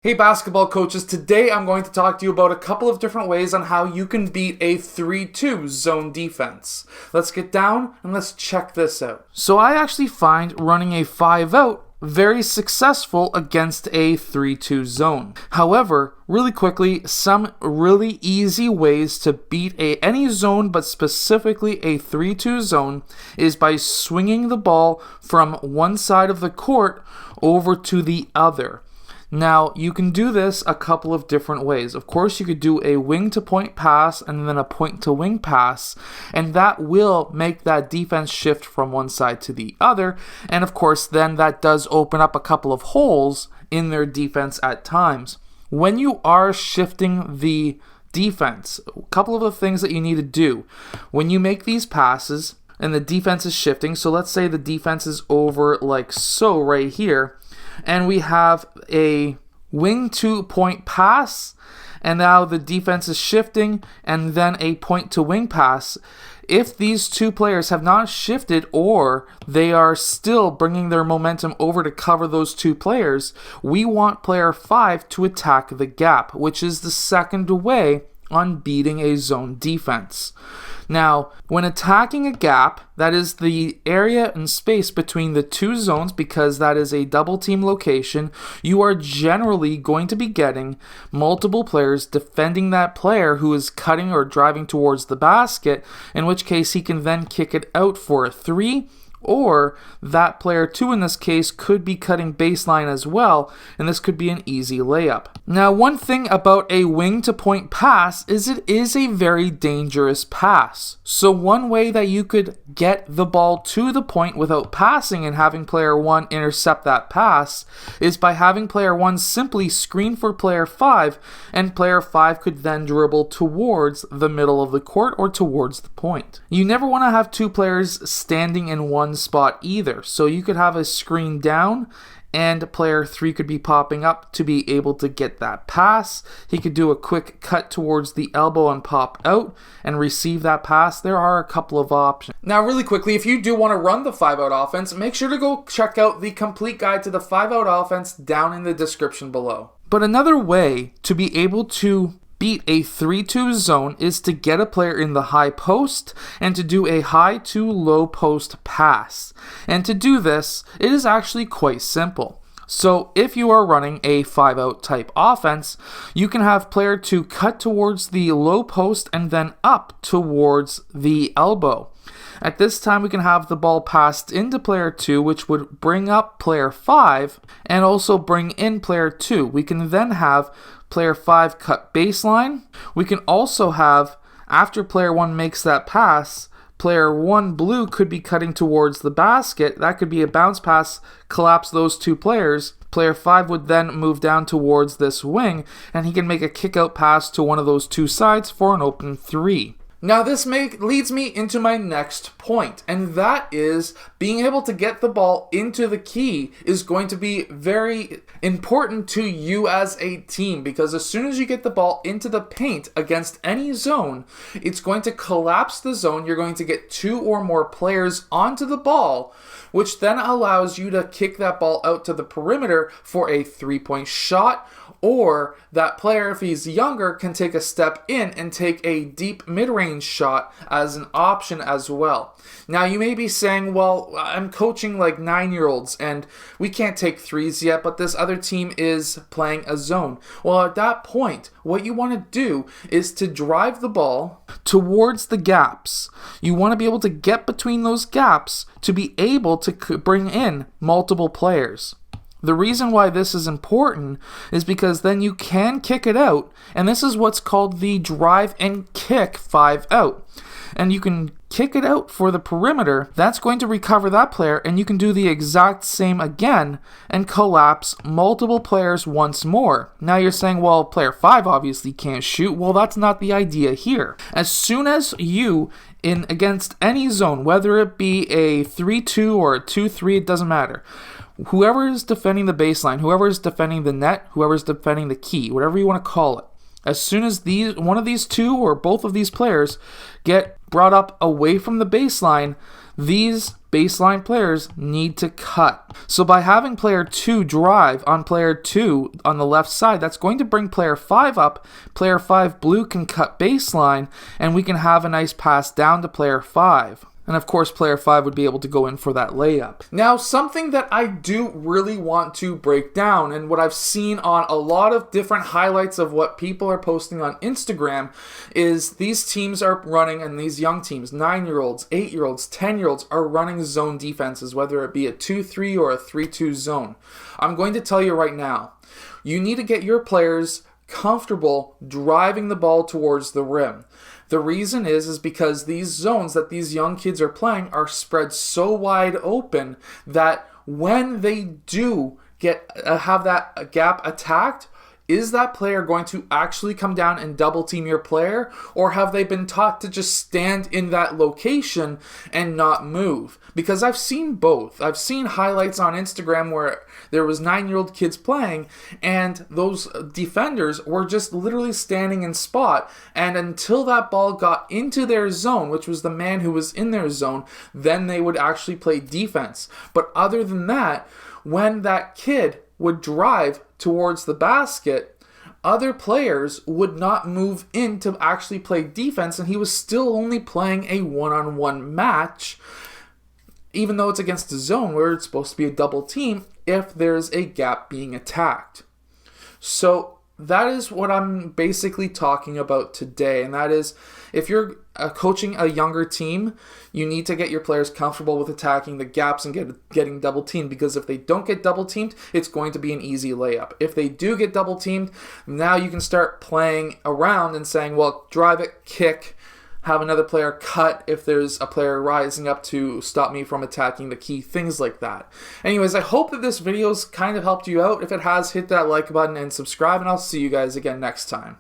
Hey basketball coaches, today I'm going to talk to you about a couple of different ways on how you can beat a 3-2 zone defense. Let's get down and let's check this out. So I actually find running a 5-out very successful against a 3-2 zone. However, really quickly, some really easy ways to beat any zone, but specifically a 3-2 zone, is by swinging the ball from one side of the court over to the other. Now, you can do this a couple of different ways. Of course, you could do a wing-to-point pass and then a point-to-wing pass, and that will make that defense shift from one side to the other, and of course, then that does open up a couple of holes in their defense at times. When you are shifting the defense, a couple of the things that you need to do when you make these passes and the defense is shifting, so let's say the defense is over like so right here, and we have a wing-to-point pass, and now the defense is shifting, and then a point-to-wing pass. If these two players have not shifted, or they are still bringing their momentum over to cover those two players, we want player 5 to attack the gap, which is the second way on beating a zone defense. Now, when attacking a gap, that is the area and space between the two zones, because that is a double team location, you are generally going to be getting multiple players defending that player who is cutting or driving towards the basket, in which case he can then kick it out for a 3, or that player 2 in this case could be cutting baseline as well, and this could be an easy layup. Now, one thing about a wing-to-point pass is it is a very dangerous pass. So one way that you could get the ball to the point without passing and having player 1 intercept that pass is by having player 1 simply screen for player 5, and player 5 could then dribble towards the middle of the court or towards the point. You never want to have two players standing in one spot either, so you could have a screen down and player 3 could be popping up to be able to get that pass. He could do a quick cut towards the elbow and pop out and receive that pass. There are a couple of options. Now, really quickly, if you do want to run the 5-out offense, make sure to go check out the complete guide to the 5-out offense down in the description below. But another way to be able to beat a 3-2 zone is to get a player in the high post and to do a high to low post pass. And to do this, it is actually quite simple. So if you are running a 5-out type offense, you can have player 2 cut towards the low post and then up towards the elbow. At this time, we can have the ball passed into player 2, which would bring up player 5 and also bring in player 2. We can then have player 5 cut baseline. We can also have, after player 1 makes that pass, player 1 blue could be cutting towards the basket. That could be a bounce pass, collapse those two players. Player 5 would then move down towards this wing, and he can make a kick out pass to one of those two sides for an open 3. Now this leads me into my next point, and that is being able to get the ball into the key is going to be very important to you as a team, because as soon as you get the ball into the paint against any zone, it's going to collapse the zone. You're going to get 2 or more players onto the ball, which then allows you to kick that ball out to the perimeter for a 3-point shot, or that player, if he's younger, can take a step in and take a deep mid-range shot as an option as well. Now, you may be saying, well, I'm coaching like 9-year-olds and we can't take threes yet, but this other team is playing a zone. Well, at that point, what you want to do is to drive the ball towards the gaps. You want to be able to get between those gaps to be able to bring in multiple players. The reason why this is important is because then you can kick it out, and this is what's called the drive and kick 5-out. And you can kick it out for the perimeter. That's going to recover that player, and you can do the exact same again and collapse multiple players once more. Now you're saying, well, player 5 obviously can't shoot. Well, that's not the idea here. As soon as you, against any zone, whether it be a 3-2 or a 2-3, it doesn't matter. Whoever is defending the baseline, whoever is defending the net, whoever is defending the key, whatever you want to call it, as soon as one of these two or both of these players get brought up away from the baseline, these baseline players need to cut. So by having player 2 drive on player 2 on the left side, that's going to bring player 5 up. Player 5 blue can cut baseline, and we can have a nice pass down to player 5. And of course, player 5 would be able to go in for that layup. Now, something that I do really want to break down, and what I've seen on a lot of different highlights of what people are posting on Instagram, is these teams are running, and these young teams, 9-year-olds, 8-year-olds, 10-year-olds, are running zone defenses, whether it be a 2-3 or a 3-2 zone. I'm going to tell you right now, you need to get your players comfortable driving the ball towards the rim. The reason is because these zones that these young kids are playing are spread so wide open that when they do have that gap attacked, is that player going to actually come down and double team your player, or have they been taught to just stand in that location and not move? Because I've seen both. I've seen highlights on Instagram where there was 9-year-old kids playing, and those defenders were just literally standing in spot, and until that ball got into their zone, which was the man who was in their zone, then they would actually play defense. But other than that, when that kid would drive towards the basket, other players would not move in to actually play defense, and he was still only playing a one-on-one match, even though it's against a zone where it's supposed to be a double team if there's a gap being attacked. So that is what I'm basically talking about today, and that is, if you're coaching a younger team, you need to get your players comfortable with attacking the gaps and getting double teamed, because if they don't get double teamed, it's going to be an easy layup. If they do get double teamed, now you can start playing around and saying, well, drive it, kick, have another player cut if there's a player rising up to stop me from attacking the key, things like that. Anyways, I hope that this video's kind of helped you out. If it has, hit that like button and subscribe, and I'll see you guys again next time.